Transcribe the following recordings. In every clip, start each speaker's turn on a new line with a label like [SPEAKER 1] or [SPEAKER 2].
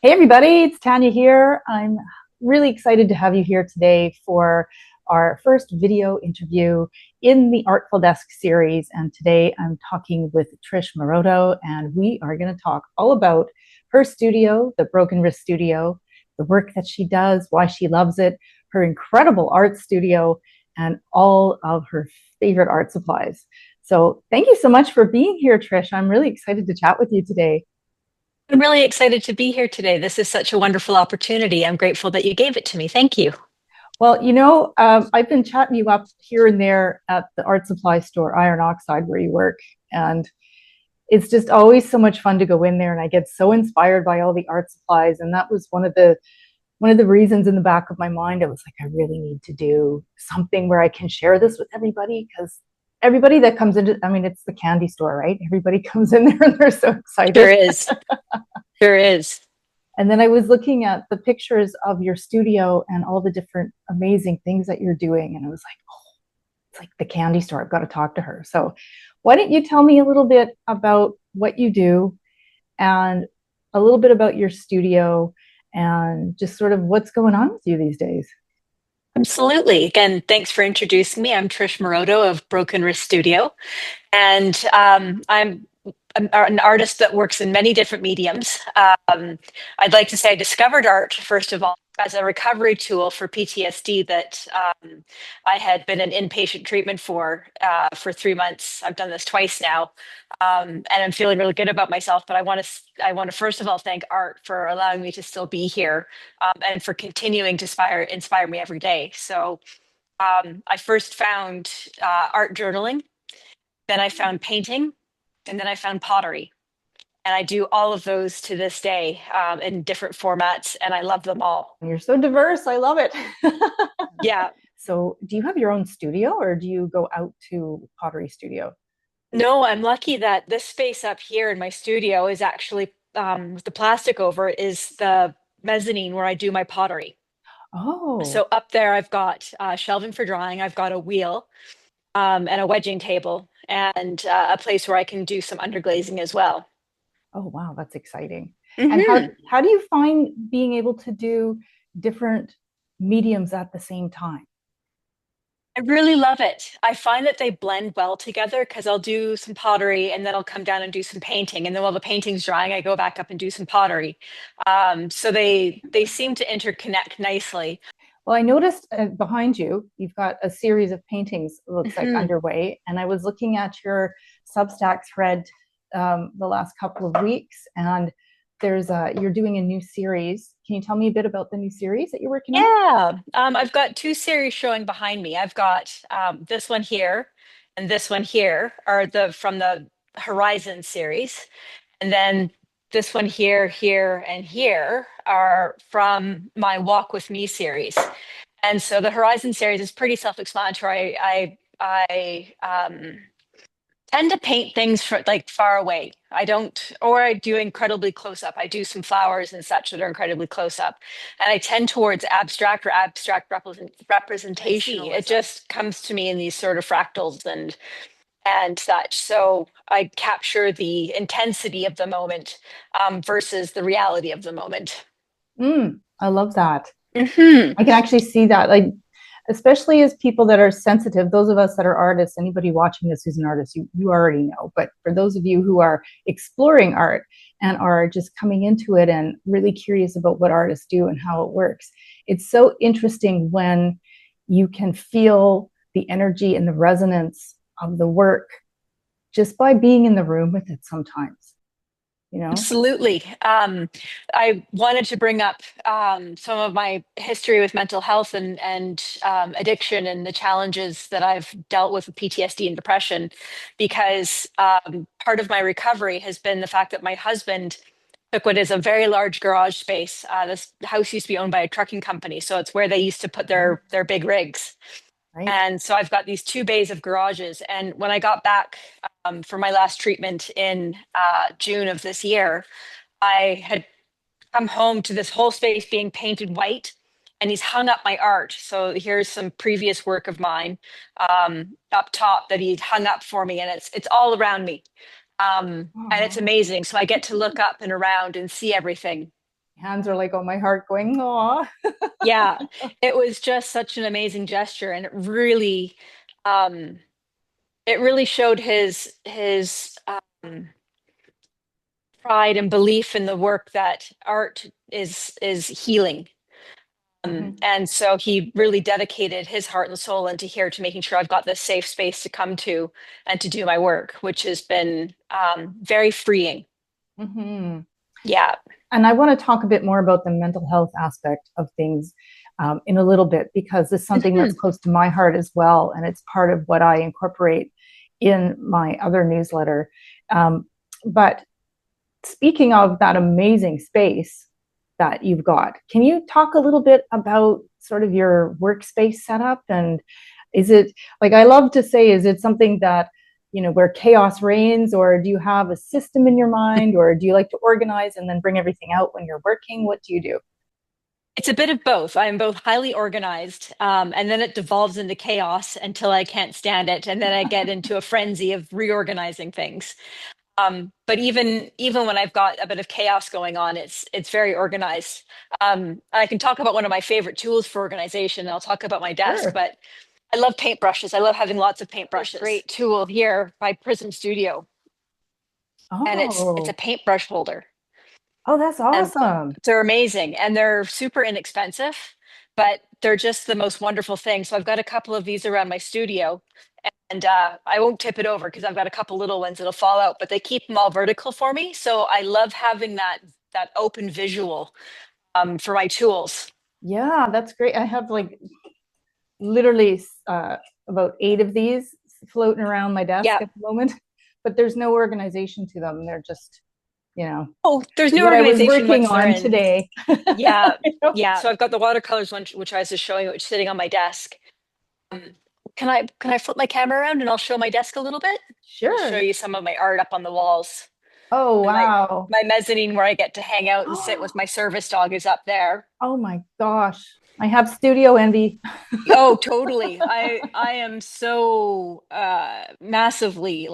[SPEAKER 1] Hey everybody, it's Tanya here. I'm really excited to have you here today for our first video interview in the Artful Desk series. And today I'm talking with Trish Moroto, and we are going to talk all about her studio, the Broken Wrist Studio, the work that she does, why she loves it, her incredible art studio, and all of her favorite art supplies. So thank you so much for being here, Trish. I'm really excited to chat with you today.
[SPEAKER 2] I'm really excited to be here today. This is such a wonderful opportunity. I'm grateful that you gave it to me. Thank you.
[SPEAKER 1] Well, I've been chatting you up here and there at the art supply store, Iron Oxide, where you work. And it's just always so much fun to go in there. And I get so inspired by all the art supplies. And that was one of the reasons in the back of my mind. I was like, I really need to do something where I can share this with everybody, because everybody that comes into, I mean, it's the candy store, right? Everybody comes in there and they're so
[SPEAKER 2] Sure
[SPEAKER 1] excited.
[SPEAKER 2] is. Sure is.
[SPEAKER 1] And then I was looking at the pictures of your studio and all the different amazing things that you're doing. And I was like, oh, it's like the candy store. I've got to talk to her. So why don't you tell me a little bit about what you do and a little bit about your studio and just sort of what's going on with you these days?
[SPEAKER 2] Absolutely. Again, thanks for introducing me. I'm Trish Moroto of Broken Wrist Studio, and I'm an artist that works in many different mediums. I'd like to say I discovered art, first of all, as a recovery tool for PTSD that I had been in inpatient treatment for 3 months. I've done this twice now, and I'm feeling really good about myself. But I want to first of all thank art for allowing me to still be here, and for continuing to inspire me every day. So I first found art journaling, then I found painting, and then I found pottery. And I do all of those to this day, in different formats, and I love them all.
[SPEAKER 1] You're so diverse. I love it.
[SPEAKER 2] Yeah.
[SPEAKER 1] So, do you have your own studio or do you go out to Pottery Studio?
[SPEAKER 2] No, I'm lucky that this space up here in my studio is actually, with the plastic over it, is the mezzanine where I do my pottery.
[SPEAKER 1] Oh,
[SPEAKER 2] So up there, I've got shelving for drying, I've got a wheel, and a wedging table, and a place where I can do some underglazing as well.
[SPEAKER 1] oh wow, that's exciting. And how
[SPEAKER 2] Hmm.
[SPEAKER 1] how do you find being able to do different mediums at the same time?
[SPEAKER 2] I really love it. I find that they blend well together because I'll do some pottery and then I'll come down and do some painting. And then while the painting's drying, I go back up and do some pottery. So they seem to interconnect nicely.
[SPEAKER 1] Well, I noticed behind you, you've got a series of paintings, it looks like,
[SPEAKER 2] Mhm.
[SPEAKER 1] underway. And I was looking at your Substack thread the last couple of weeks, and you're doing a new series. Can you tell me a bit about the new series that you're working on?
[SPEAKER 2] Yeah, I've got two series showing behind me. I've got this one here and this one here are the from the Horizon series. And then this one here, here, and here are from my Walk With Me series. And so the Horizon series is pretty self-explanatory. I tend to paint things for like far away. I don't, or I do incredibly close up. I do some flowers and such that are incredibly close up. And I tend towards abstract or abstract
[SPEAKER 1] I
[SPEAKER 2] representation. It
[SPEAKER 1] see.
[SPEAKER 2] just comes to me in these sort of fractals and such. So I capture the intensity of the moment, versus the reality of the moment.
[SPEAKER 1] I love that.
[SPEAKER 2] Hmm.
[SPEAKER 1] I can actually see that, like, especially as people that are sensitive, those of us that are artists, anybody watching this who's an artist, you already know. But for those of you who are exploring art and are just coming into it and really curious about what artists do and how it works, it's so interesting when you can feel the energy and the resonance of the work just by being in the room with it sometimes, you know?
[SPEAKER 2] Absolutely. I wanted to bring up some of my history with mental health and addiction and the challenges that I've dealt with PTSD and depression, because part of my recovery has been the fact that my husband took what is a very large garage space. This house used to be owned by a trucking company, so it's where they used to put their big rigs.
[SPEAKER 1] Right?
[SPEAKER 2] And so I've got these two bays of garages. And when I got back for my last treatment in June of this year, I had come home to this whole space being painted white, and he's hung up my art. So here's some previous work of mine, up top that he hung up for me, and it's all around me, and it's
[SPEAKER 1] Oh,
[SPEAKER 2] amazing. So I get to look up and around and see everything.
[SPEAKER 1] Hands are like on my heart going, "Aw."
[SPEAKER 2] Yeah, it was just such an amazing gesture, and um, it really showed his pride and belief in the work that art is healing.
[SPEAKER 1] Mhm.
[SPEAKER 2] And so he really dedicated his heart and soul into here to making sure I've got this safe space to come to and to do my work, which has been very freeing.
[SPEAKER 1] Mhm.
[SPEAKER 2] Yeah.
[SPEAKER 1] And I want to talk a bit more about the mental health aspect of things in a little bit, because it's something that's
[SPEAKER 2] Mhm.
[SPEAKER 1] close to my heart as well. And it's part of what I incorporate in my other newsletter. But speaking of that amazing space that you've got, can you talk a little bit about sort of your workspace setup? And is it, like, I love to say, is it something that, where chaos reigns, or do you have a system in your mind, or do you like to organize and then bring everything out when you're working? What do you do?
[SPEAKER 2] It's a bit of both. I'm both highly organized, and then it devolves into chaos until I can't stand it, and then I get into a frenzy of reorganizing things. But even when I've got a bit of chaos going on, it's very organized. I can talk about one of my favorite tools for organization, and I'll talk about my desk,
[SPEAKER 1] Sure.
[SPEAKER 2] but I love paintbrushes. I love having lots of paintbrushes. Great tool here by Prism Studio, and it's a
[SPEAKER 1] Oh,
[SPEAKER 2] paintbrush holder,
[SPEAKER 1] oh, that's
[SPEAKER 2] and
[SPEAKER 1] awesome.
[SPEAKER 2] they're amazing, and they're super inexpensive, but they're just the most wonderful thing. So I've got a couple of these around my studio, and I won't tip it over because I've got a couple little ones that'll fall out, but they keep them all vertical for me. So I love having that open visual for my tools.
[SPEAKER 1] Yeah, that's great. I have like literally about 8 of these floating around my desk
[SPEAKER 2] Yeah.
[SPEAKER 1] at the moment, but there's no organization to them. They're just, you know,
[SPEAKER 2] Oh, there's no
[SPEAKER 1] what I was
[SPEAKER 2] organization
[SPEAKER 1] working
[SPEAKER 2] once they're
[SPEAKER 1] on
[SPEAKER 2] in.
[SPEAKER 1] today.
[SPEAKER 2] Yeah.
[SPEAKER 1] You know?
[SPEAKER 2] Yeah. So I've got the watercolors one, which I was just showing you, which is sitting on my desk. Um, can I flip my camera around and I'll show my desk a little bit? Just show
[SPEAKER 1] Sure.
[SPEAKER 2] you some of my art up on the walls.
[SPEAKER 1] Oh,
[SPEAKER 2] And my
[SPEAKER 1] wow.
[SPEAKER 2] my mezzanine where I get to hang out and sit with my service dog is up there.
[SPEAKER 1] Oh my gosh. I have studio envy.
[SPEAKER 2] Oh, totally. I am so massively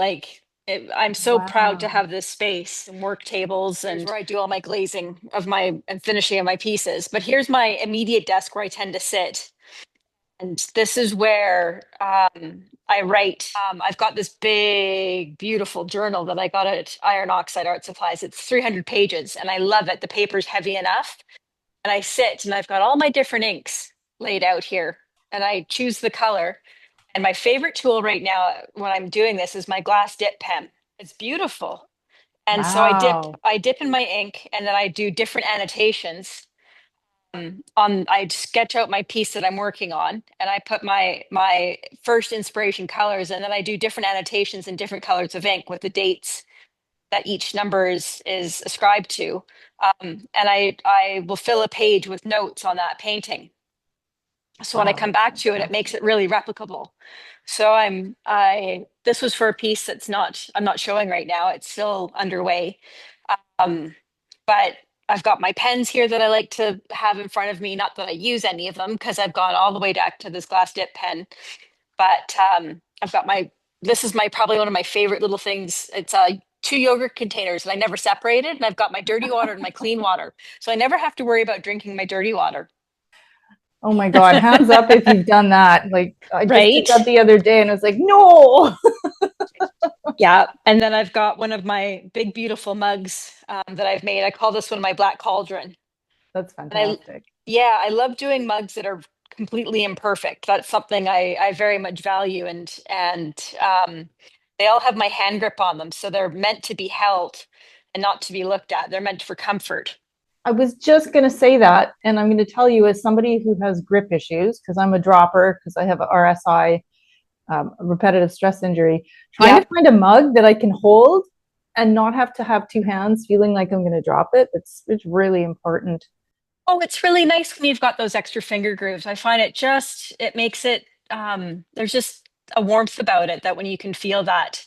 [SPEAKER 2] I'm so proud to
[SPEAKER 1] Wow.
[SPEAKER 2] have this space and work tables and where I do all my glazing of my and finishing of my pieces. But here's my immediate desk where I tend to sit. And this is where I write. I've got this big, beautiful journal that I got at Iron Oxide Art Supplies. It's 300 pages and I love it. The paper's heavy enough. And I sit and I've got all my different inks laid out here and I choose the color. And my favorite tool right now when I'm doing this is my glass dip pen. It's beautiful. And so
[SPEAKER 1] Wow.
[SPEAKER 2] I dip in my ink and then I do different annotations I sketch out my piece that I'm working on and I put my first inspiration colors and then I do different annotations in different colors of ink with the dates that each number is ascribed to. And I will fill a page with notes on that painting. So when I
[SPEAKER 1] Wow,
[SPEAKER 2] come
[SPEAKER 1] that's
[SPEAKER 2] back to it, it makes
[SPEAKER 1] fantastic.
[SPEAKER 2] it really replicable. So I this was for a piece that's not I'm not showing right now. It's still underway. Um, but I've got my pens here that I like to have in front of me. Not that I use any of them because I've gone all the way back to this glass dip pen. But I've got this is my probably one of my favorite little things. It's two yogurt containers and I never separated. And I've got my dirty water and my clean water. So I never have to worry about drinking my dirty water.
[SPEAKER 1] Oh my God, hands up if you've done that. Like, I just did that
[SPEAKER 2] Right?
[SPEAKER 1] the other day and I was like, no.
[SPEAKER 2] Yeah. And then I've got one of my big, beautiful mugs that I've made. I call this one my black cauldron.
[SPEAKER 1] That's
[SPEAKER 2] And
[SPEAKER 1] fantastic.
[SPEAKER 2] yeah, I love doing mugs that are completely imperfect. That's something I very much value. And they all have my hand grip on them. So they're meant to be held and not to be looked at. They're meant for comfort.
[SPEAKER 1] I was just going to say that. And I'm going to tell you, as somebody who has grip issues, because I'm a dropper, because I have a RSI, repetitive stress injury, trying
[SPEAKER 2] Yeah.
[SPEAKER 1] to find a mug that I can hold and not have to have two hands feeling like I'm going to drop it. It's really important.
[SPEAKER 2] Oh, it's really nice when you've got those extra finger grooves. I find it makes it, there's just a warmth about it that when you can feel that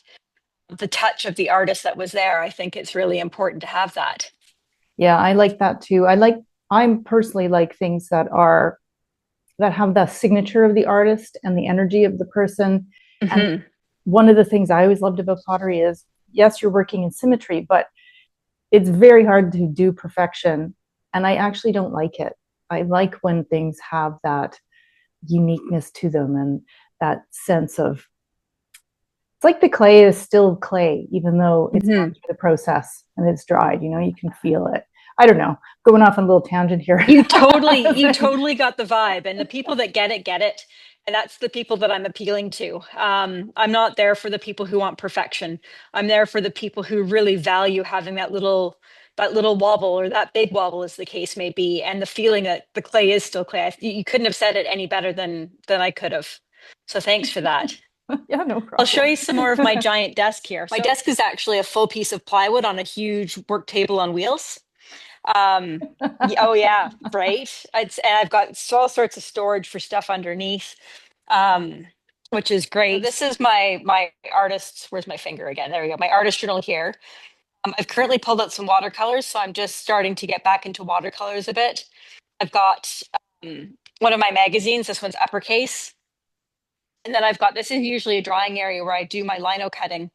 [SPEAKER 2] the touch of the artist that was there, I think it's really important to have that.
[SPEAKER 1] Yeah, I like that too. I'm personally like things that have the signature of the artist and the energy of the person. And
[SPEAKER 2] Hmm.
[SPEAKER 1] one of the things I always loved about pottery is, yes, you're working in symmetry, but it's very hard to do perfection And I actually don't like it. I like when things have that uniqueness to them and that sense of, it's like the clay is still clay, even though it's gone
[SPEAKER 2] Mhm.
[SPEAKER 1] through the process and it's dried, you can feel it. I don't know, going off on a little tangent here.
[SPEAKER 2] You totally got the vibe, and the people that get it, and that's the people that I'm appealing to. I'm not there for the people who want perfection. I'm there for the people who really value having that little wobble or that big wobble, as the case may be, and the feeling that the clay is still clay. You couldn't have said it any better than I could have. So thanks for that.
[SPEAKER 1] Yeah, no
[SPEAKER 2] I'll show
[SPEAKER 1] problem.
[SPEAKER 2] you some more of my giant desk here. My desk is actually a full piece of plywood on a huge work table on wheels. Oh yeah, right. And I've got all sorts of storage for stuff underneath, um, which is great. This is my artist's. Where's my finger again? There we go. My artist journal here. I've currently pulled out some watercolors, so I'm just starting to get back into watercolors a bit. I've got one of my magazines. This one's uppercase, and then I've got, this is usually a drawing area where I do my lino cutting,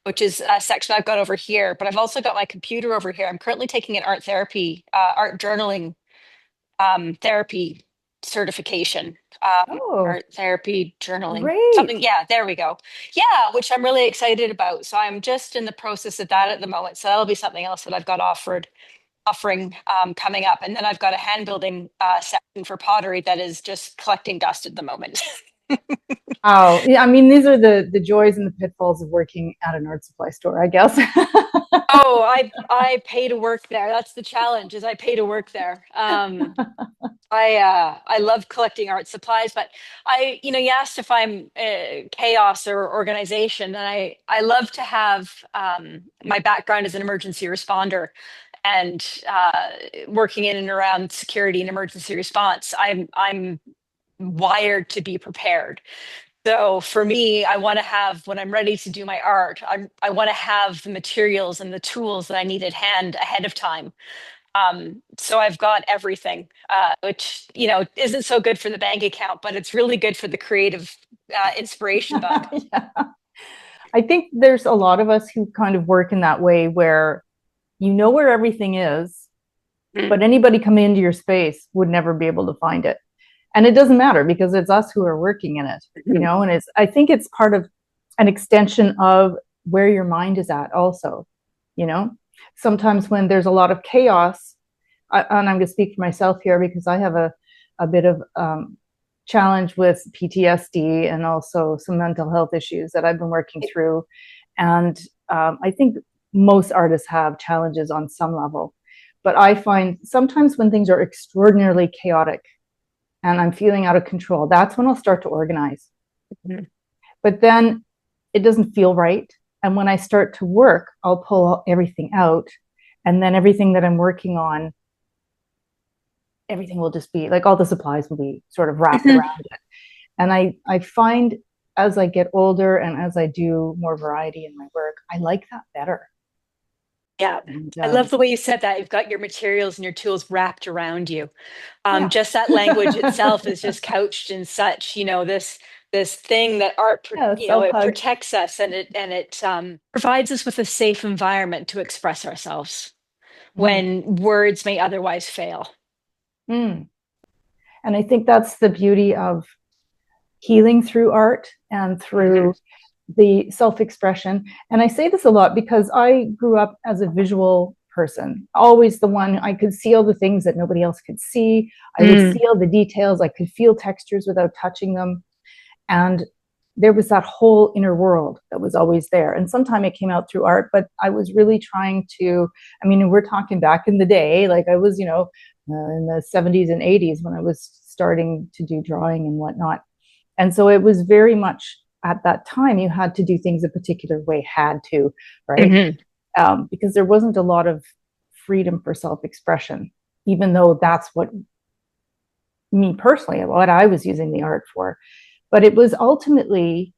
[SPEAKER 2] which is a section I've got over here. But I've also got my computer over here. I'm currently taking an art journaling therapy certification.
[SPEAKER 1] Oh,
[SPEAKER 2] Art therapy journaling,
[SPEAKER 1] great.
[SPEAKER 2] something. Yeah, there we go. Yeah, which I'm really excited about. So I'm just in the process of that at the moment. So that'll be something else that I've got offering coming up. And then I've got a hand building section for pottery that is just collecting dust at the moment.
[SPEAKER 1] Oh, yeah, I mean, these are the joys and the pitfalls of working at an art supply store, I guess.
[SPEAKER 2] Oh, I pay to work there. That's the challenge, is I pay to work there. I love collecting art supplies, but you asked if I'm chaos or organization, and I love to have my background as an emergency responder and working in and around security and emergency response. I'm wired to be prepared. So for me, I want to have, when I'm ready to do my art, I want to have the materials and the tools that I need at hand ahead of time. So I've got everything, which, isn't so good for the bank account, but it's really good for the creative inspiration bug.
[SPEAKER 1] Yeah. I think there's a lot of us who kind of work in that way where you know where everything is,
[SPEAKER 2] Mm.
[SPEAKER 1] but anybody coming into your space would never be able to find it. And it doesn't matter because it's us who are working in it, and I think it's part of an extension of where your mind is at also, you know. Sometimes when there's a lot of chaos, and I'm going to speak for myself here because I have a bit of challenge with PTSD and also some mental health issues that I've been working through. And I think most artists have challenges on some level. But I find sometimes when things are extraordinarily chaotic and I'm feeling out of control, that's when I'll start to organize.
[SPEAKER 2] Mhm.
[SPEAKER 1] But then it doesn't feel right. And when I start to work, I'll pull everything out. And then everything that I'm working on, everything will just be like all the supplies will be sort of wrapped
[SPEAKER 2] Mhm.
[SPEAKER 1] around it. And I find as I get older and as I do more variety in my work, I like that better.
[SPEAKER 2] Yeah.
[SPEAKER 1] And
[SPEAKER 2] I love the way you said that. You've got your materials and your tools wrapped around you.
[SPEAKER 1] yeah.
[SPEAKER 2] Just that language itself is just couched in such, this thing that art,
[SPEAKER 1] Yeah, self
[SPEAKER 2] it
[SPEAKER 1] hug.
[SPEAKER 2] protects us, and it provides us with a safe environment to express ourselves
[SPEAKER 1] Mm.
[SPEAKER 2] when words may otherwise fail.
[SPEAKER 1] Mm. And I think that's the beauty of healing through art and
[SPEAKER 2] Mhm.
[SPEAKER 1] through the self expression. And I say this a lot because I grew up as a visual person, always the one I could see all the things that nobody else could see. I would
[SPEAKER 2] Mm.
[SPEAKER 1] see all the details, I could feel textures without touching them. And there was that whole inner world that was always there. And sometimes it came out through art, but I was really trying to, I mean, we're talking back in the day, like I was, in the 70s and 80s when I was starting to do drawing and whatnot. And so it was very much at that time, you had to do things a particular way, had to, right?
[SPEAKER 2] Mhm.
[SPEAKER 1] Because there wasn't a lot of freedom for self expression, even though that's what me personally, what I was using the art for. But it was ultimately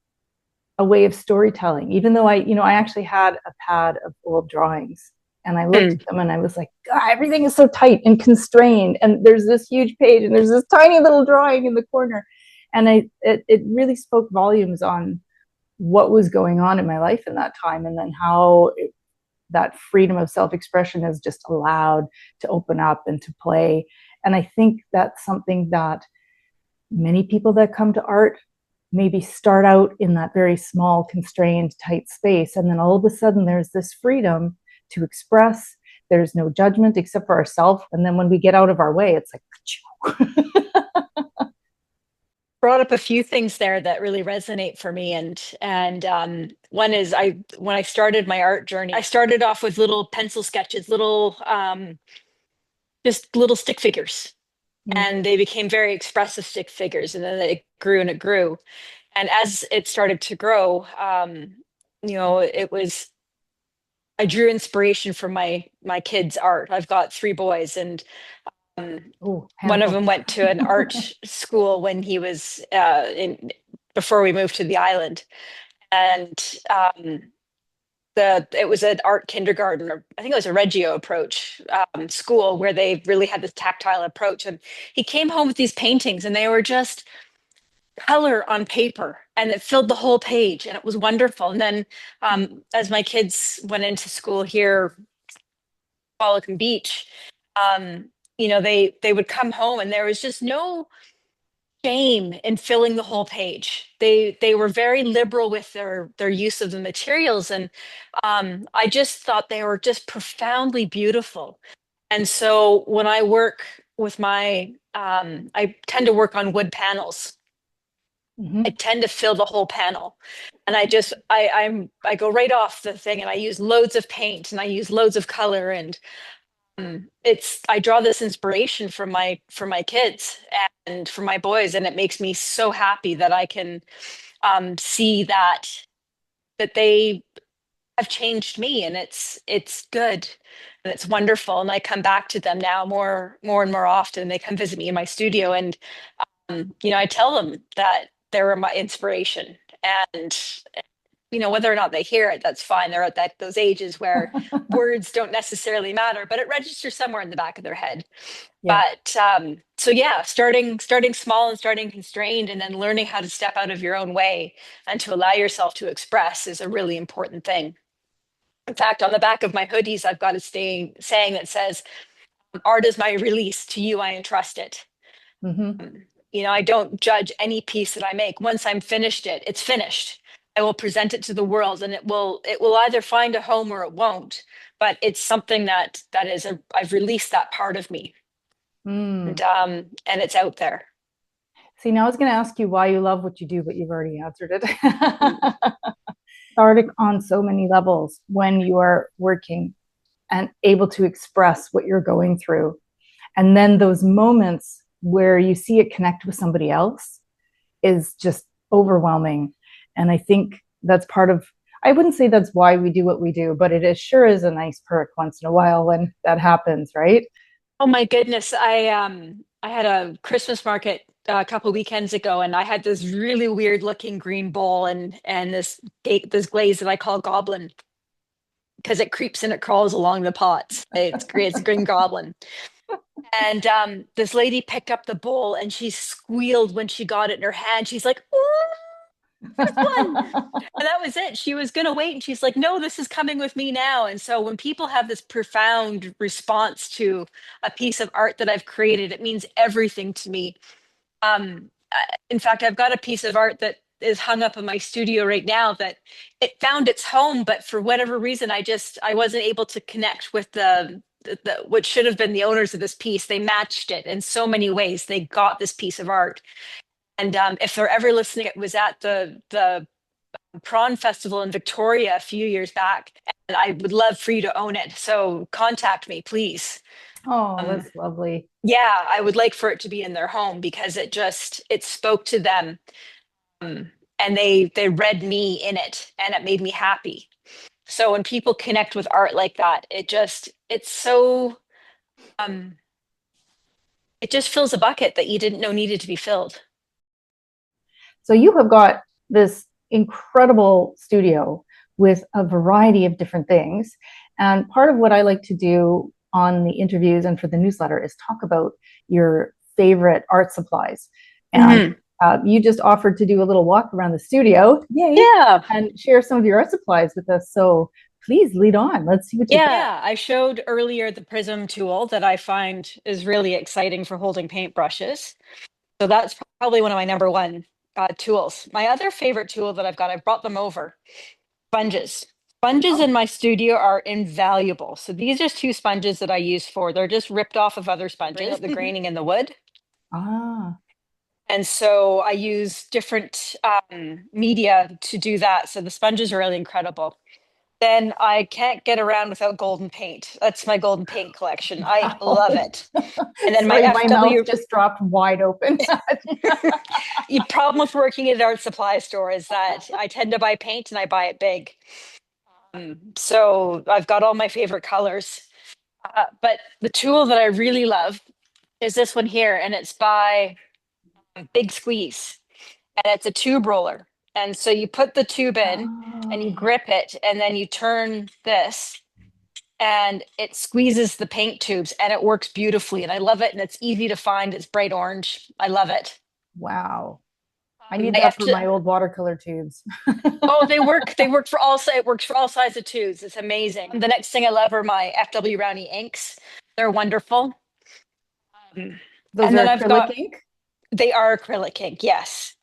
[SPEAKER 1] a way of storytelling, even though I actually had a pad of old drawings and I looked
[SPEAKER 2] Mm.
[SPEAKER 1] at them and I was like, God, everything is so tight and constrained. And there's this huge page and there's this tiny little drawing in the corner. And it really spoke volumes on what was going on in my life in that time. And then how that freedom of self-expression is just allowed to open up and to play. And I think that's something that many people that come to art maybe start out in that very small, constrained, tight space. And then all of a sudden there's this freedom to express. There's no judgment except for ourselves. And then when we get out of our way, it's like,
[SPEAKER 2] Brought up a few things there that really resonate for me, and one is when I started my art journey, I started off with little pencil sketches, little just little stick figures, and they became very expressive stick figures, and then it grew and it grew, and as it started to grow, it was, I drew inspiration from my kids' art. I've got three boys, and one of them went to an art school when he was before we moved to the island, and it was an art kindergarten, or I think it was a Reggio approach school, where they really had this tactile approach. And he came home with these paintings, and they were just color on paper, and it filled the whole page, and it was wonderful. And then as my kids went into school here, Qualicum Beach, they would come home, and there was just no shame in filling the whole page. They were very liberal with their use of the materials, and I just thought they were just profoundly beautiful. And so when I work with I tend to work on wood panels. I tend to fill the whole panel, and I go right off the thing, and I use loads of paint, and I use loads of color, and I draw this inspiration from my kids and from my boys, and it makes me so happy that I can see that they have changed me, and it's good, and it's wonderful. And I come back to them now more and more often. They come visit me in my studio, and I tell them that they were my inspiration, and whether or not they hear it, that's fine. They're at those ages where words don't necessarily matter, but it registers somewhere in the back of their head. Yeah. But so yeah, starting small and starting constrained, and then learning how to step out of your own way and to allow yourself to express is a really important thing. In fact, on the back of my hoodies, I've got a saying that says, "Art is my release. To you, I entrust it." I don't judge any piece that I make. Once I'm finished it's finished. I will present it to the world, and it will either find a home or it won't. But it's something that is I've released that part of me, and it's out there.
[SPEAKER 1] See, now I was going to ask you why you love what you do, but you've already answered it. Cathartic on so many levels when you are working and able to express what you're going through, and then those moments where you see it connect with somebody else is just overwhelming. And I think that's part of, I wouldn't say that's why we do what we do, but it sure is a nice perk once in a while when that happens, right?
[SPEAKER 2] Oh my goodness. I had a Christmas market a couple weekends ago, and I had this really weird looking green bowl and this glaze that I call goblin, because it creeps and it crawls along the pots. It's a green goblin. And this lady picked up the bowl, and she squealed when she got it in her hand. She's like, "Ooh, first one." And that was it. She was going to wait, and she's like, "No, this is coming with me now." And so when people have this profound response to a piece of art that I've created, it means everything to me. In fact, I've got a piece of art that is hung up in my studio right now that it found its home, but for whatever reason, I wasn't able to connect with the what should have been the owners of this piece. They matched it in so many ways. They got this piece of art. And if they're ever listening, it was at the Prawn Festival in Victoria a few years back, and I would love for you to own it. So contact me, please.
[SPEAKER 1] Oh, that's lovely.
[SPEAKER 2] Yeah, I would like for it to be in their home, because it spoke to them, and they read me in it, and it made me happy. So when people connect with art like that, it just fills a bucket that you didn't know needed to be filled.
[SPEAKER 1] So you have got this incredible studio with a variety of different things. And part of what I like to do on the interviews and for the newsletter is talk about your favorite art supplies. And you just offered to do a little walk around the studio. Yay! Yeah. And share some of your art supplies with us. So Please lead on. Let's see what you got.
[SPEAKER 2] Yeah, I showed earlier the prism tool that I find is really exciting for holding paintbrushes. So that's probably one of my number one tools. My other favorite tool that I've got, I brought them over, sponges. Sponges
[SPEAKER 1] Oh,
[SPEAKER 2] in my studio are invaluable. So these are two sponges that I use for, they're just ripped off of other sponges, the graining in the wood.
[SPEAKER 1] ah.
[SPEAKER 2] And so I use different media to do that. So the sponges are really incredible. Then I can't get around without golden paint. That's my golden paint collection. I love
[SPEAKER 1] Wow.
[SPEAKER 2] it. And then my
[SPEAKER 1] Sorry, my mouth
[SPEAKER 2] FW,
[SPEAKER 1] just dropped wide open.
[SPEAKER 2] the problem with working at an art supply store is that I tend to buy paint and I buy it big. So I've got all my favorite colors. But the tool that I really love is this one here, and it's by Big Squeeze, and it's a tube roller. And so you put the tube in and you
[SPEAKER 1] Oh,
[SPEAKER 2] grip it, and then you turn this and it squeezes the paint tubes and it works beautifully. And I love it. And it's easy to find. It's bright orange. I love it.
[SPEAKER 1] wow. I need
[SPEAKER 2] I
[SPEAKER 1] that
[SPEAKER 2] have
[SPEAKER 1] for
[SPEAKER 2] to,
[SPEAKER 1] my old watercolor tubes.
[SPEAKER 2] oh, they work. They work for all, it works for all sizes of tubes. It's amazing. The next thing I love are my FW Rowney inks. They're wonderful. Um,
[SPEAKER 1] Those
[SPEAKER 2] and
[SPEAKER 1] are
[SPEAKER 2] then I've
[SPEAKER 1] acrylic
[SPEAKER 2] got,
[SPEAKER 1] ink?
[SPEAKER 2] they are acrylic ink. Yes.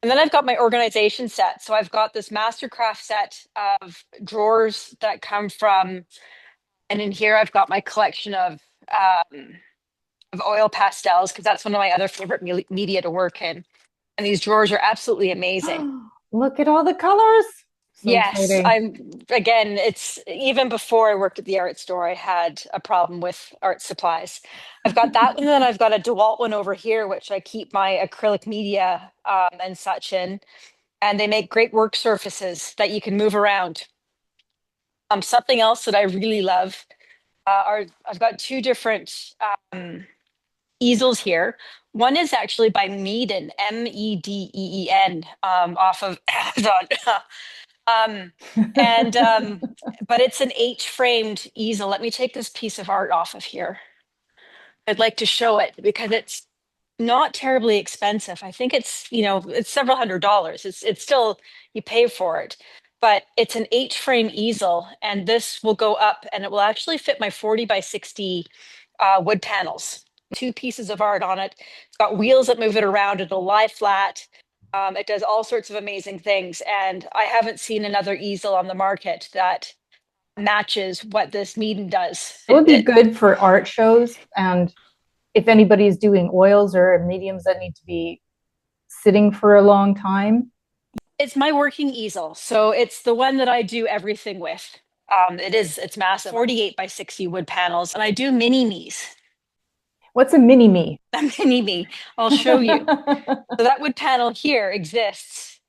[SPEAKER 2] And then I've got my organization set. So I've got this mastercraft set of drawers that come from, and in here I've got my collection of oil pastels because that's one of my other favorite media to work in. And these drawers are absolutely amazing.
[SPEAKER 1] Look at all the colors. So
[SPEAKER 2] Yes,
[SPEAKER 1] exciting.
[SPEAKER 2] I'm again, it's even before I worked at the art store, I had a problem with art supplies. I've got that one, and then I've got a DeWalt one over here, which I keep my acrylic media and such in. And they make great work surfaces that you can move around. Something else that I really love are I've got two different easels here. One is actually by Meeden, Meedeen, off of Amazon. um, and but it's an H-framed easel. Let me take this piece of art off of here. I'd like to show it because it's not terribly expensive. I think it's, it's several $100s. It's still, you pay for it, but it's an H-frame easel, and this will go up and it will actually fit my 40 by 60 wood panels. Two pieces of art on it. It's got wheels that move it around. It'll lie flat. It does all sorts of amazing things. And I haven't seen another easel on the market that matches what this Meeden does.
[SPEAKER 1] It would be good for art shows. And if anybody's doing oils or mediums that need to be sitting for a long time.
[SPEAKER 2] It's my working easel. So it's the one that I do everything with. It's massive, 48 by 60 wood panels. And I do mini me's.
[SPEAKER 1] What's a mini me?
[SPEAKER 2] A mini me. I'll show you. So that wood panel here exists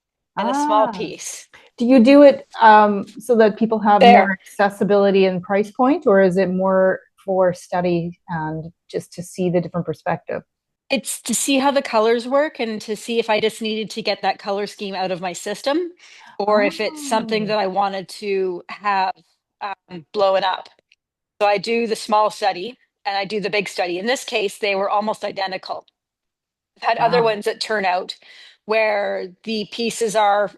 [SPEAKER 2] in a small
[SPEAKER 1] Ah,
[SPEAKER 2] piece.
[SPEAKER 1] do you do it so that people have more
[SPEAKER 2] There.
[SPEAKER 1] accessibility and price point, or is it more for study and just to see the different perspective?
[SPEAKER 2] It's to see how the colors work and to see if I just needed to get that color scheme out of my system or if it's something
[SPEAKER 1] Oh,
[SPEAKER 2] that I wanted to have blown up. So I do the small study and I do the big study. In this case, they were almost identical. I've had other
[SPEAKER 1] wow.
[SPEAKER 2] ones that turn out where the pieces are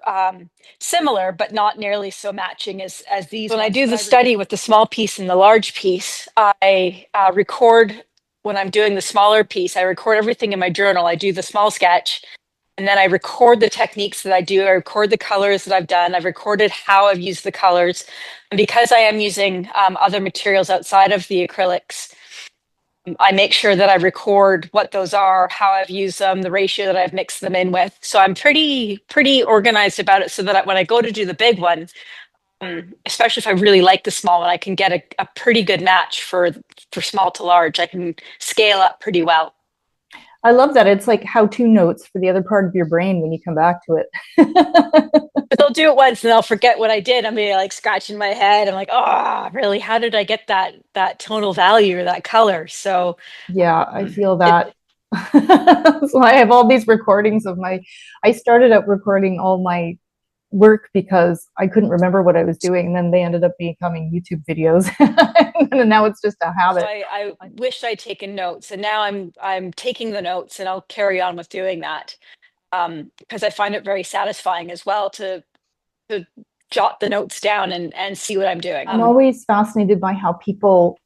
[SPEAKER 2] similar, but not nearly so matching as these. When I do the study with the small piece and the large piece, I record when I'm doing the smaller piece, I record everything in my journal. I do the small sketch and then I record the techniques that I do. I record the colors that I've done. I've recorded how I've used the colors. And because I am using other materials outside of the acrylics, I make sure that I record what those are, how I've used them, the ratio that I've mixed them in with. So I'm pretty organized about it so that when I go to do the big one, especially if I really like the small one, I can get a pretty good match for small to large. I can scale up pretty well.
[SPEAKER 1] I love that. It's like how-to notes for the other part of your brain when you come back to it.
[SPEAKER 2] But they'll do it once and they'll forget what I did. I'm gonna like scratching my head. I'm like, oh, really? How did I get that tonal value or that color? So
[SPEAKER 1] Yeah, I feel
[SPEAKER 2] it
[SPEAKER 1] that. So I have all these recordings of I started out recording all my work because I couldn't remember what I was doing. And then they ended up becoming YouTube videos. And now it's just a
[SPEAKER 2] So
[SPEAKER 1] habit.
[SPEAKER 2] I wished I'd taken notes, and now I'm taking the notes, and I'll carry on with doing that because I find it very satisfying as well to jot the notes down and see what I'm doing.
[SPEAKER 1] I'm always fascinated by how people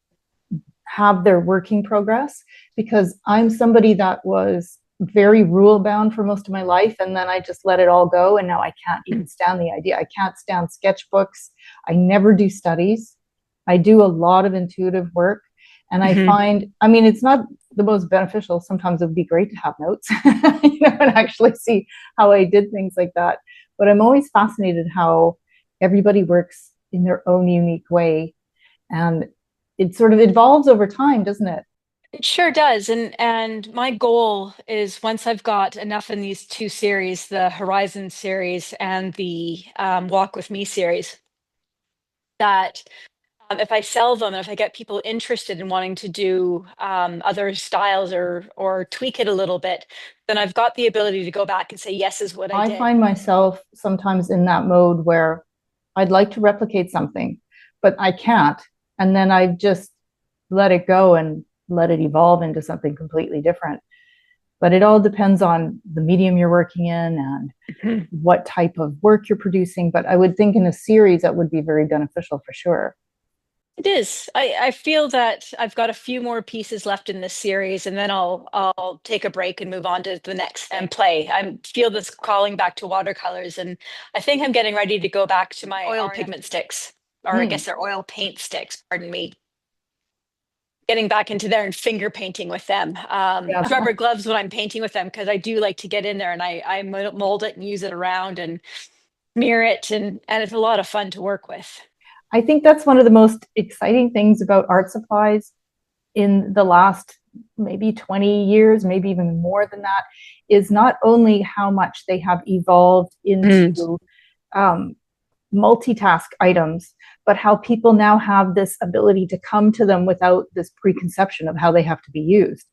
[SPEAKER 1] have their working progress, because I'm somebody that was very rule bound for most of my life, and then I just let it all go, and now I can't even stand the idea. I can't stand sketchbooks. I never do studies. I do a lot of intuitive work, and I find, I mean, it's not the most beneficial. Sometimes it would be great to have notes, and actually see how I did things like that. But I'm always fascinated how everybody works in their own unique way, and it sort of evolves over time, doesn't it?
[SPEAKER 2] It sure does. And my goal is, once I've got enough in these two series, the Horizon series and the Walk with Me series, that if I sell them, and if I get people interested in wanting to do other styles or tweak it a little bit, then I've got the ability to go back and say, yes, is what I
[SPEAKER 1] I
[SPEAKER 2] did.
[SPEAKER 1] find myself sometimes in that mode where I'd like to replicate something, but I can't. And then I just let it go and let it evolve into something completely different. But it all depends on the medium you're working in and what type of work you're producing. But I would think in a series that would be very beneficial for sure.
[SPEAKER 2] It is. I feel that I've got a few more pieces left in this series, and then I'll take a break and move on to the next and play. I feel this calling back to watercolors, and I think I'm getting ready to go back to my oil pigment sticks, or I guess they're oil paint sticks, pardon me. Getting back into there and finger painting with them.
[SPEAKER 1] Yeah.
[SPEAKER 2] Rubber gloves when I'm painting with them, because I do like to get in there and I mold it and use it around and mirror it, and it's a lot of fun to work with.
[SPEAKER 1] I think that's one of the most exciting things about art supplies in the last maybe 20 years, maybe even more than that, is not only how much they have evolved into um, multitask items, but how people now have this ability to come to them without this preconception of how they have to be used.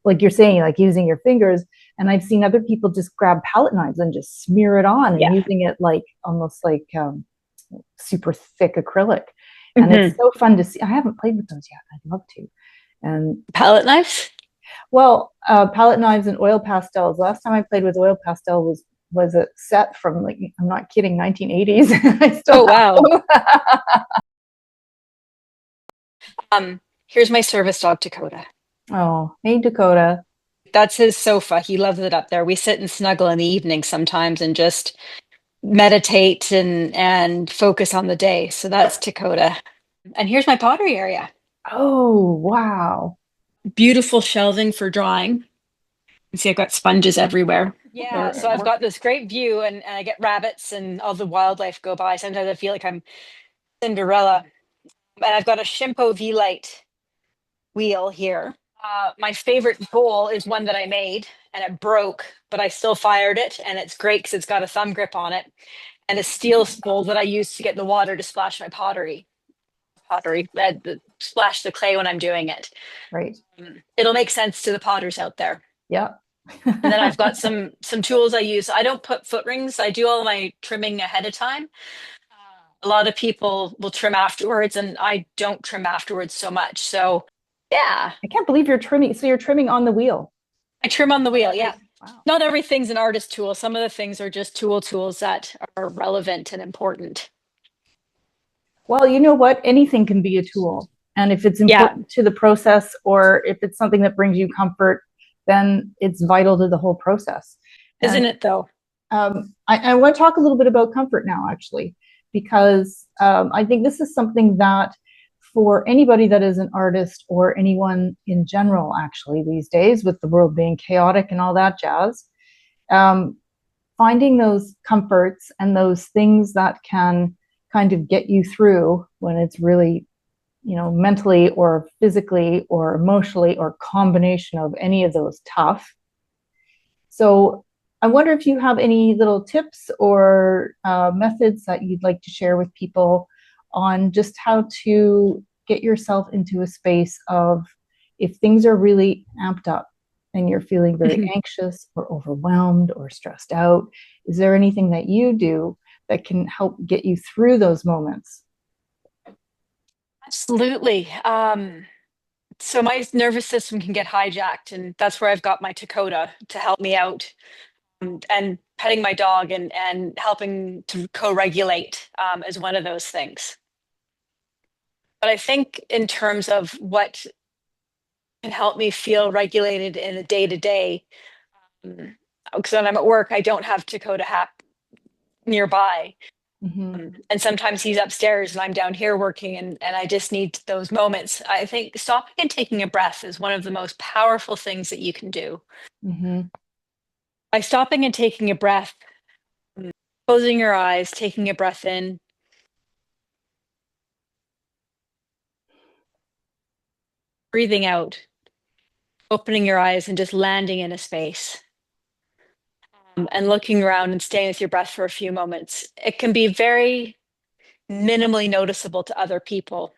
[SPEAKER 1] Like you're saying, like using your fingers. And I've seen other people just grab palette knives and just smear it on and using it like almost like super thick acrylic. And it's so fun to see. I haven't played with those yet. I'd love to. And
[SPEAKER 2] Palette knives?
[SPEAKER 1] well, palette knives and oil pastels. Last time I played with oil pastel was a set from, like, I'm not kidding, 1980s. I still
[SPEAKER 2] wow. Here's my service dog, Dakota.
[SPEAKER 1] Oh, hey, Dakota.
[SPEAKER 2] That's his sofa. He loves it up there. We sit and snuggle in the evening sometimes and just meditate and focus on the day. So that's Dakota. And here's my pottery area.
[SPEAKER 1] Oh, wow.
[SPEAKER 2] Beautiful shelving for drawing. You can see I've got sponges everywhere. Yeah, so I've got this great view, and I get rabbits and all the wildlife go by. Sometimes I feel like I'm Cinderella. And I've got a Shimpo V-Light wheel here. My favorite bowl is one that I made and it broke, but I still fired it, and it's great because it's got a thumb grip on it, and a steel bowl that I use to get the water to splash my pottery, splash the clay when I'm doing it.
[SPEAKER 1] Right.
[SPEAKER 2] It'll make sense to the potters out there.
[SPEAKER 1] Yeah.
[SPEAKER 2] And then I've got some tools I use. I don't put foot rings. I do all my trimming ahead of time. A lot of people will trim afterwards, and I don't trim afterwards so much. So yeah,
[SPEAKER 1] I can't believe you're trimming. So you're trimming on the wheel.
[SPEAKER 2] I trim on the wheel. Yeah.
[SPEAKER 1] Wow.
[SPEAKER 2] Not everything's an artist tool. Some of the things are just tools that are relevant and important.
[SPEAKER 1] Well, you know what? Anything can be a tool. And if it's important to the process, or if it's something that brings you comfort, then it's vital to the whole process.
[SPEAKER 2] Isn't it, though?
[SPEAKER 1] I want to talk a little bit about comfort now, actually, because I think this is something that, for anybody that is an artist, or anyone in general, actually, these days, with the world being chaotic and all that jazz, finding those comforts and those things that can kind of get you through when it's really, mentally or physically or emotionally, or combination of any of those, tough. So I wonder if you have any little tips or methods that you'd like to share with people on just how to get yourself into a space of, if things are really amped up and you're feeling very anxious or overwhelmed or stressed out, is there anything that you do that can help get you through those moments?
[SPEAKER 2] Absolutely. So my nervous system can get hijacked, and that's where I've got my Dakota to help me out. and petting my dog and helping to co-regulate is one of those things. But I think in terms of what can help me feel regulated in a day-to-day, because when I'm at work, I don't have Dakota nearby. And sometimes he's upstairs and I'm down here working, and I just need those moments. I think stopping and taking a breath is one of the most powerful things that you can do. By stopping and taking a breath, closing your eyes, taking a breath in, breathing out, opening your eyes and just landing in a space, and looking around and staying with your breath for a few moments. It can be very minimally noticeable to other people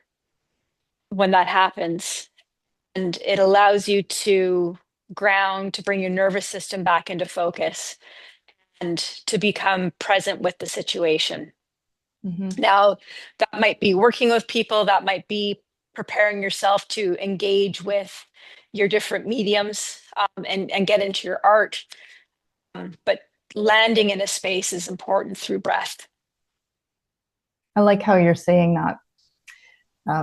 [SPEAKER 2] when that happens. And it allows you to ground, to bring your nervous system back into focus, and to become present with the situation. Now, that might be working with people, that might be preparing yourself to engage with your different mediums, and get into your art. But landing in a space is important through breath.
[SPEAKER 1] I like how you're saying that,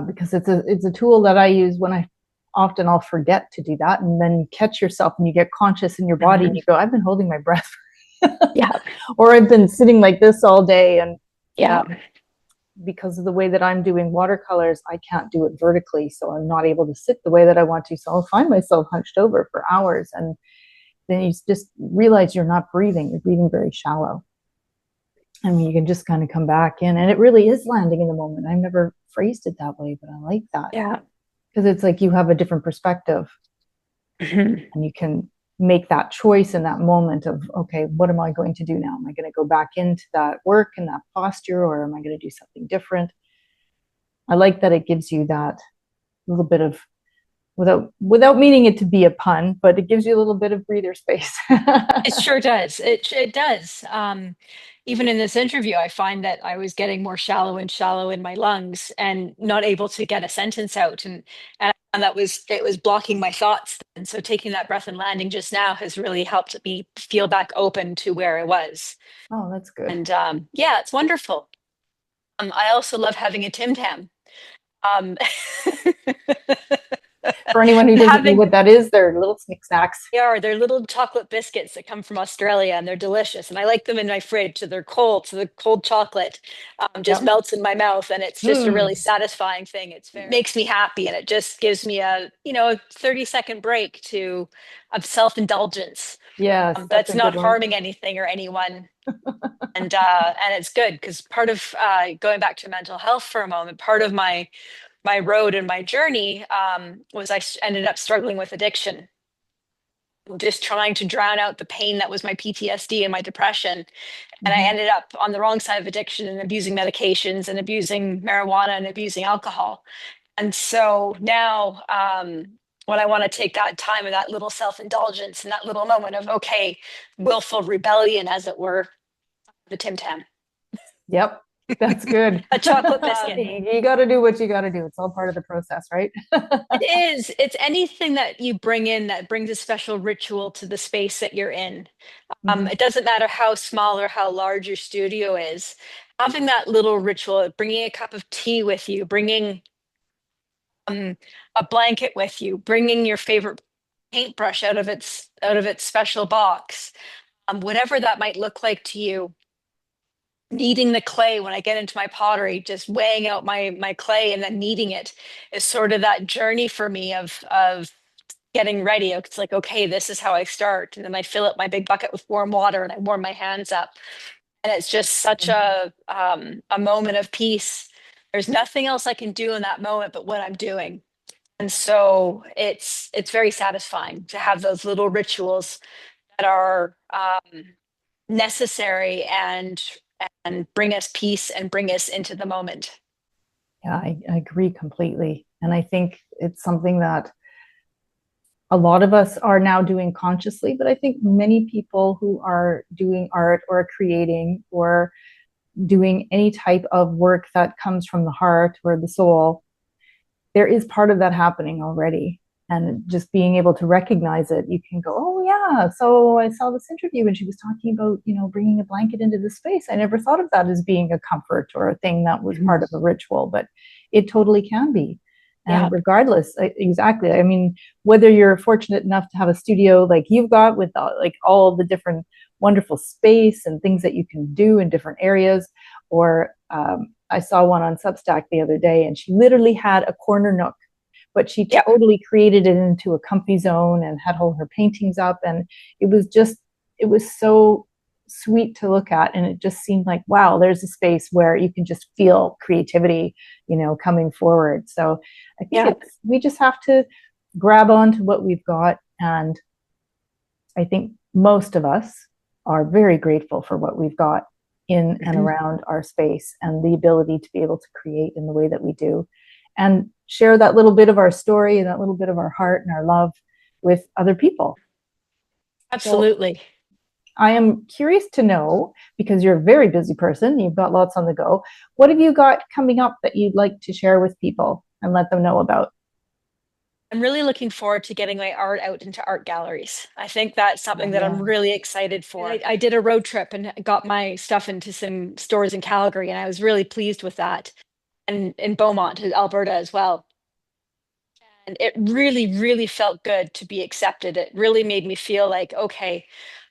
[SPEAKER 1] because it's a tool that I use when I'll forget to do that, and then you catch yourself and you get conscious in your body and you go, I've been holding my breath.
[SPEAKER 2] Yeah.
[SPEAKER 1] Or I've been sitting like this all day, and
[SPEAKER 2] Yeah.
[SPEAKER 1] Because of the way that I'm doing watercolors, I can't do it vertically, so I'm not able to sit the way that I want to. So I'll find myself hunched over for hours, and then you just realize you're not breathing. You're breathing very shallow. And you can just kind of come back in, and it really is landing in the moment. I've never phrased it that way, but I like that.
[SPEAKER 2] Yeah.
[SPEAKER 1] Because it's like you have a different perspective, and you can make that choice in that moment of, okay, what am I going to do now? Am I going to go back into that work and that posture, or am I going to do something different? I like that it gives you that little bit of, without meaning it to be a pun, but it gives you a little bit of breather space.
[SPEAKER 2] It sure does. It does. Even in this interview, I find that I was getting more shallow and shallow in my lungs and not able to get a sentence out. And it was blocking my thoughts. And so taking that breath and landing just now has really helped me feel back open to where I was.
[SPEAKER 1] Oh, that's good.
[SPEAKER 2] And yeah, it's wonderful. I also love having a Tim Tam. Um,
[SPEAKER 1] For anyone who doesn't know what that is, they're little snick snacks.
[SPEAKER 2] They're little chocolate biscuits that come from Australia, and they're delicious. And I like them in my fridge. So they're cold. So the cold chocolate just melts in my mouth, and it's just a really satisfying thing. It makes me happy, and it just gives me a 30-second break of self-indulgence.
[SPEAKER 1] Yes,
[SPEAKER 2] that's not harming anything or anyone. And it's good, because part of going back to mental health for a moment, part of my road and my journey was I ended up struggling with addiction, just trying to drown out the pain that was my PTSD and my depression. And I ended up on the wrong side of addiction and abusing medications and abusing marijuana and abusing alcohol. And so now, when I want to take that time and that little self-indulgence and that little moment of, okay, willful rebellion, as it were, the Tim Tam.
[SPEAKER 1] Yep. That's good.
[SPEAKER 2] A chocolate biscuit.
[SPEAKER 1] You got to do what you got to do. It's all part of the process, right?
[SPEAKER 2] It is. It's anything that you bring in that brings a special ritual to the space that you're in. It doesn't matter how small or how large your studio is. Having that little ritual, bringing a cup of tea with you, bringing a blanket with you, bringing your favorite paintbrush out of its special box, whatever that might look like to you. Kneading the clay when I get into my pottery, just weighing out my clay and then kneading it is sort of that journey for me of getting ready. It's like, okay, this is how I start. And then I fill up my big bucket with warm water and I warm my hands up. And it's just such a moment of peace. There's nothing else I can do in that moment but what I'm doing. And so it's very satisfying to have those little rituals that are necessary and bring us peace and bring us into the moment.
[SPEAKER 1] Yeah, I agree completely. And I think it's something that a lot of us are now doing consciously, but I think many people who are doing art or creating or doing any type of work that comes from the heart or the soul, there is part of that happening already. And just being able to recognize it, you can go, oh yeah, so I saw this interview and she was talking about, bringing a blanket into the space. I never thought of that as being a comfort or a thing that was part of a ritual, but it totally can be.
[SPEAKER 2] Yeah.
[SPEAKER 1] And regardless, exactly. I mean, whether you're fortunate enough to have a studio like you've got with like all the different wonderful space and things that you can do in different areas, or I saw one on Substack the other day and she literally had a corner nook, but she
[SPEAKER 2] Yep.
[SPEAKER 1] totally created it into a comfy zone and had all her paintings up. And it was so sweet to look at. And it just seemed like, wow, there's a space where you can just feel creativity, coming forward. So I think we just have to grab onto what we've got. And I think most of us are very grateful for what we've got in and around our space and the ability to be able to create in the way that we do and share that little bit of our story and that little bit of our heart and our love with other people.
[SPEAKER 2] Absolutely.
[SPEAKER 1] So I am curious to know, because you're a very busy person, you've got lots on the go, what have you got coming up that you'd like to share with people and let them know about?
[SPEAKER 2] I'm really looking forward to getting my art out into art galleries. I think that's something that I'm really excited for. I did a road trip and got my stuff into some stores in Calgary, and I was really pleased with that. And in Beaumont, Alberta as well. And it really, really felt good to be accepted. It really made me feel like, okay,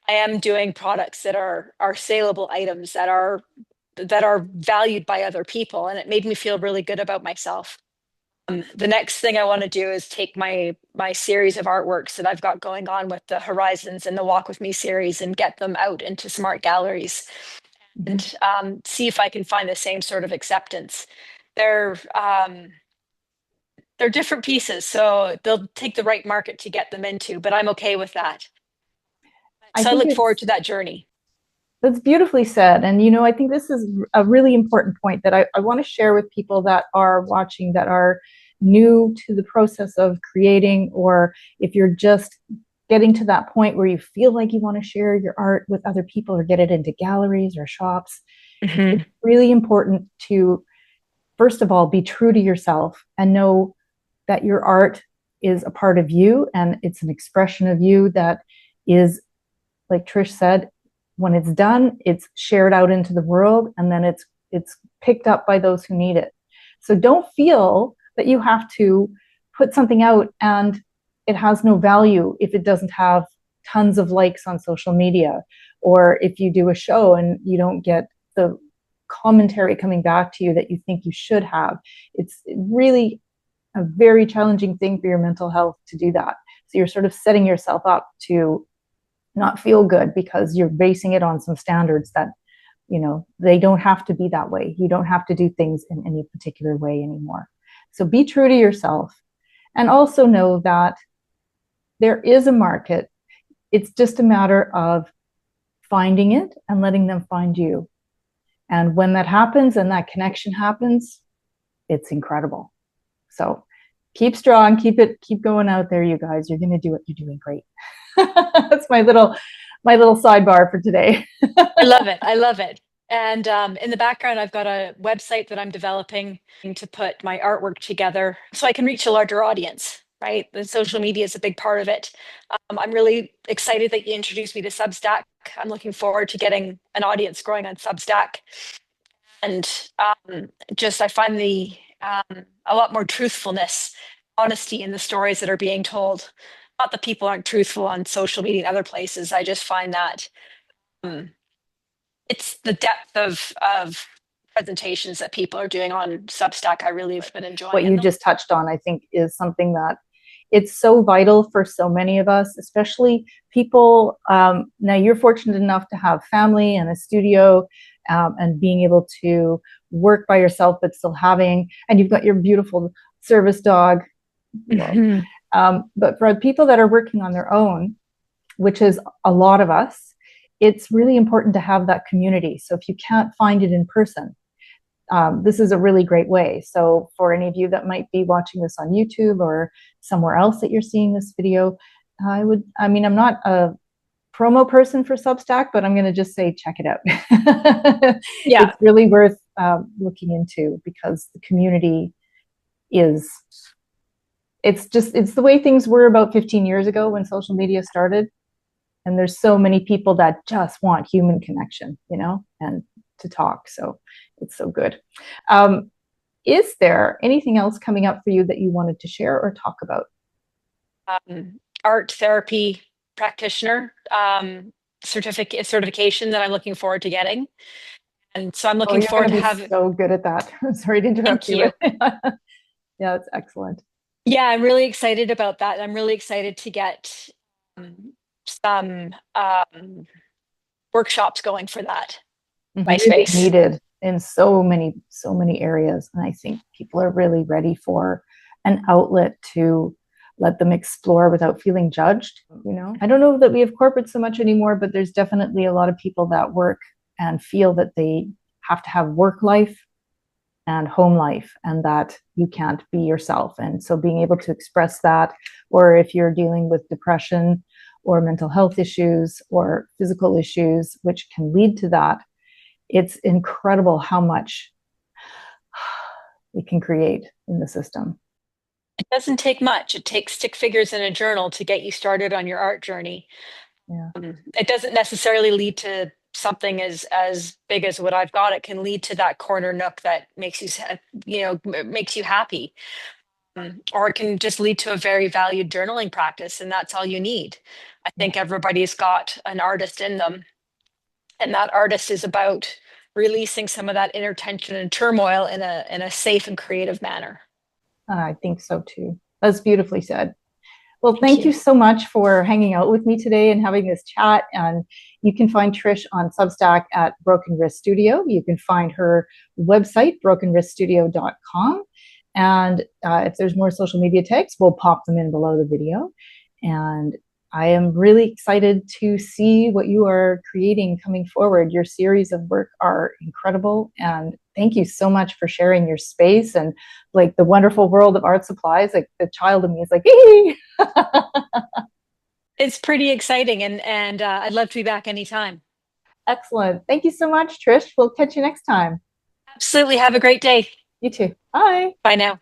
[SPEAKER 2] I am doing products that are saleable items that are valued by other people, and it made me feel really good about myself. The next thing I want to do is take my series of artworks that I've got going on with the Horizons and the Walk With Me series and get them out into smart galleries and see if I can find the same sort of acceptance. They're they're different pieces, so they'll take the right market to get them into, but I'm okay with that. So I look forward to that journey.
[SPEAKER 1] That's beautifully said. And, I think this is a really important point that I want to share with people that are watching, that are new to the process of creating, or if you're just getting to that point where you feel like you want to share your art with other people or get it into galleries or shops. It's really important to, first of all, be true to yourself and know that your art is a part of you and it's an expression of you that is, like Trish said, when it's done, it's shared out into the world, and then it's picked up by those who need it. So don't feel that you have to put something out and it has no value if it doesn't have tons of likes on social media, or if you do a show and you don't get the commentary coming back to you that you think you should have. It's really a very challenging thing for your mental health to do that. So you're sort of setting yourself up to not feel good because you're basing it on some standards that, they don't have to be that way. You don't have to do things in any particular way anymore. So be true to yourself, and also know that there is a market. It's just a matter of finding it and letting them find you. And when that happens and that connection happens, it's incredible. So keep strong, keep going out there, you guys. You're going to do it. You're doing great. That's my little sidebar for today.
[SPEAKER 2] I love it. I love it. And in the background, I've got a website that I'm developing to put my artwork together so I can reach a larger audience, right? The social media is a big part of it. I'm really excited that you introduced me to Substack. I'm looking forward to getting an audience growing on Substack. And I find a lot more truthfulness, honesty in the stories that are being told. Not that people aren't truthful on social media and other places. I just find that it's the depth of presentations that people are doing on Substack. I really have been enjoying.
[SPEAKER 1] What you just touched on, I think, is something that it's so vital for so many of us, especially people. Now, you're fortunate enough to have family and a studio and being able to work by yourself, but still and you've got your beautiful service dog. But for people that are working on their own, which is a lot of us, it's really important to have that community. So if you can't find it in person, this is a really great way. So for any of you that might be watching this on YouTube or somewhere else that you're seeing this video, I'm not a promo person for Substack, but I'm going to just say, check it out. Yeah. It's really worth looking into, because the community it's the way things were about 15 years ago when social media started. And there's so many people that just want human connection, and to talk. So it's so good. Is there anything else coming up for you that you wanted to share or talk about?
[SPEAKER 2] Art therapy practitioner certification that I'm looking forward to getting. And so I'm
[SPEAKER 1] Oh,
[SPEAKER 2] looking
[SPEAKER 1] you're going
[SPEAKER 2] forward
[SPEAKER 1] to
[SPEAKER 2] to
[SPEAKER 1] be
[SPEAKER 2] have,
[SPEAKER 1] so good at that. Sorry to interrupt
[SPEAKER 2] thank
[SPEAKER 1] you.
[SPEAKER 2] you.
[SPEAKER 1] Yeah, it's excellent.
[SPEAKER 2] Yeah, I'm really excited about that. I'm really excited to get some workshops going for that, my
[SPEAKER 1] Really
[SPEAKER 2] space.
[SPEAKER 1] needed in so many areas. And I think people are really ready for an outlet to let them explore without feeling judged. I don't know that we have corporate so much anymore, but there's definitely a lot of people that work and feel that they have to have work life and home life, and that you can't be yourself. And so being able to express that, or if you're dealing with depression or mental health issues or physical issues, which can lead to that, it's incredible how much it can create in the system.
[SPEAKER 2] It doesn't take much. It takes stick figures in a journal to get you started on your art journey.
[SPEAKER 1] Yeah.
[SPEAKER 2] It doesn't necessarily lead to something as big as what I've got. It can lead to that corner nook that makes makes you happy. Or it can just lead to a very valued journaling practice, and that's all you need. I
[SPEAKER 1] Yeah.
[SPEAKER 2] think everybody's got an artist in them, and that artist is about releasing some of that inner tension and turmoil in a safe and creative manner.
[SPEAKER 1] I think so too. That's beautifully said. Well,
[SPEAKER 2] Thank
[SPEAKER 1] thank you
[SPEAKER 2] you.
[SPEAKER 1] so much for hanging out with me today and having this chat. And you can find Trish on Substack at Broken Wrist Studio. You can find her website, brokenwriststudio.com. And if there's more social media tags, we'll pop them in below the video. And I am really excited to see what you are creating coming forward. Your series of work are incredible. And thank you so much for sharing your space and like the wonderful world of art supplies. Like the child in me is like, hey.
[SPEAKER 2] It's pretty exciting, and I'd love to be back anytime.
[SPEAKER 1] Excellent. Thank you so much, Trish. We'll catch you next time.
[SPEAKER 2] Absolutely. Have a great day.
[SPEAKER 1] You too. Bye.
[SPEAKER 2] Bye now.